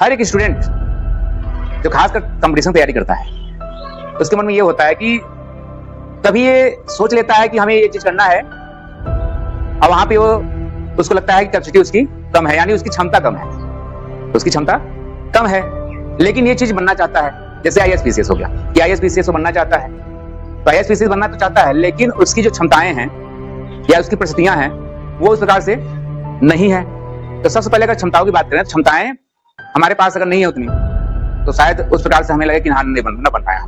हर एक स्टूडेंट जो खासकर कंपटीशन तैयारी करता है उसके मन में ये होता है कि कभी ये सोच लेता है कि हमें ये चीज करना है और वहां पे वो उसको लगता है कि कैपेसिटी उसकी कम है, यानी उसकी क्षमता कम है, उसकी क्षमता कम है, लेकिन ये चीज बनना चाहता है। जैसे IAS-PCS हो गया कि IAS-PCS बनना चाहता है, तो IAS-PCS बनना तो चाहता है, लेकिन उसकी जो क्षमताएं हैं या उसकी परिस्थितियां हैं वो उस प्रकार से नहीं है। तो सबसे पहले अगर क्षमताओं की बात करें, क्षमताएं हमारे पास अगर नहीं है उतनी, तो शायद उस प्रकार से हमें लगे कि हाँ नहीं बन पाया।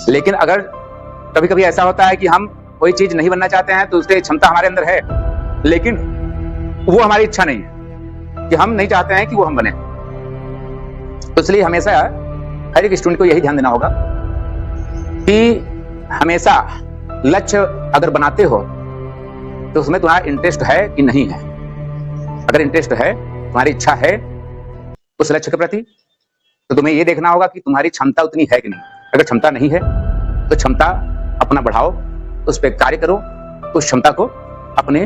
लेकिन अगर कभी कभी ऐसा होता है कि हम कोई चीज नहीं बनना चाहते हैं, तो उसकी क्षमता हमारे अंदर है, लेकिन वो हमारी इच्छा नहीं है, कि हम नहीं चाहते हैं कि वो हम बने। तो इसलिए हमेशा हर एक स्टूडेंट को यही ध्यान देना होगा कि हमेशा लक्ष्य अगर बनाते हो तो उसमें तुम्हारा इंटरेस्ट है कि नहीं है। अगर इंटरेस्ट है, तुम्हारी इच्छा है उस लक्ष्य के प्रति, तो तुम्हें यह देखना होगा कि तुम्हारी क्षमता उतनी है कि नहीं। अगर क्षमता नहीं है तो क्षमता अपना बढ़ाओ, उस पर कार्य करो, उस क्षमता को अपने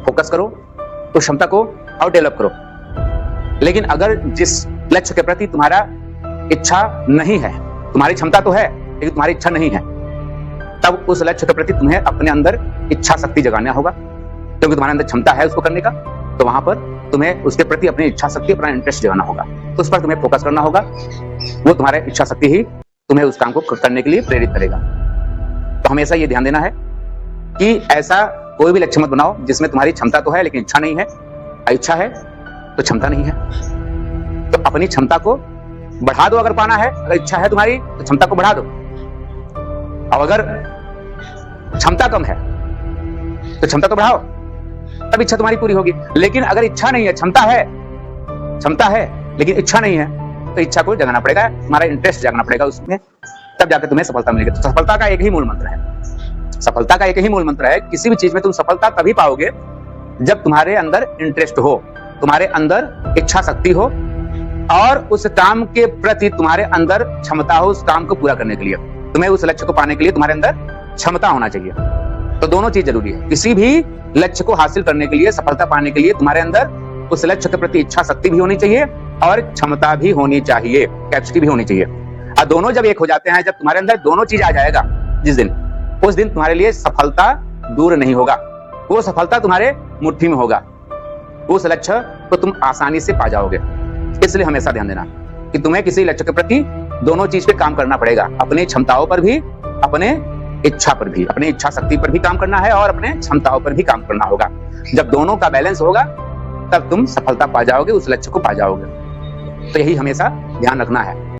फोकस करो, उस क्षमता को और डेवलप करो। लेकिन अगर जिस लक्ष्य के प्रति तुम्हारा इच्छा नहीं है, तुम्हारी क्षमता तो है लेकिन तुम्हारी इच्छा नहीं है, तब उस लक्ष्य के प्रति तुम्हें अपने अंदर इच्छा शक्ति जगाना होगा, क्योंकि तुम्हारे अंदर क्षमता है उसको करने का। तो वहां पर तुम्हें उसके प्रति अपनी इच्छा शक्ति, अपना इंटरेस्ट जगाना होगा, तो उस पर तुम्हें फोकस करना होगा। वो तुम्हारा इच्छा शक्ति ही तुम्हें उस काम को करने के लिए प्रेरित करेगा। तो हमेशा ये ध्यान देना है कि ऐसा कोई भी लक्ष्य मत बनाओ जिसमें तुम्हारी क्षमता तो है लेकिन इच्छा नहीं है। इच्छा है तो क्षमता नहीं है, तो अपनी क्षमता को बढ़ा दो। अगर पाना है, अगर इच्छा है तुम्हारी तो क्षमता को बढ़ा दो, और अगर क्षमता कम है तो क्षमता तो बढ़ाओ, तब इच्छा तुम्हारी पूरी होगी। लेकिन अगर इच्छा नहीं है, क्षमता है लेकिन इच्छा नहीं है, तो इच्छा को जगाना पड़ेगा, तुम्हारा इंटरेस्ट जगाना पड़ेगा उसमें, तब जाकर तुम्हें सफलता मिलेगी। तो सफलता का एक ही मूल मंत्र है, सफलता का एक ही मूल मंत्र है, किसी भी चीज में तुम सफलता तभी पाओगे जब तुम्हारे अंदर इंटरेस्ट हो, तुम्हारे अंदर इच्छा शक्ति हो, और उस काम के प्रति तुम्हारे अंदर क्षमता हो उस काम को पूरा करने के लिए। तुम्हें उस लक्ष्य को पाने के लिए तुम्हारे अंदर क्षमता होना चाहिए। तो दोनों चीज जरूरी है। किसी भी लक्ष्य को हासिल करने के लिए, सफलता पाने के लिए तुम्हारे अंदर उस लक्ष्य के प्रति इच्छा शक्ति भी होनी चाहिए और क्षमता भी होनी चाहिए, कैपेसिटी भी होनी चाहिए। और दोनों जब एक हो जाते हैं, जब तुम्हारे अंदर दोनों चीज आ जाएगा जिस दिन, उस दिन तुम्हारे लिए सफलता दूर नहीं होगा, वो सफलता तुम्हारे मुट्ठी में होगा, उस लक्ष्य को तुम आसानी से पा जाओगे। इसलिए हमेशा ध्यान देना कि तुम्हें किसी लक्ष्य के प्रति दोनों चीज पे काम करना पड़ेगा, अपनी क्षमताओं पर भी, अपने इच्छा पर भी, अपनी इच्छा शक्ति पर भी काम करना है और अपने क्षमताओं पर भी काम करना होगा। जब दोनों का बैलेंस होगा तब तुम सफलता पा जाओगे, उस लक्ष्य को पा जाओगे। तो यही हमेशा ध्यान रखना है।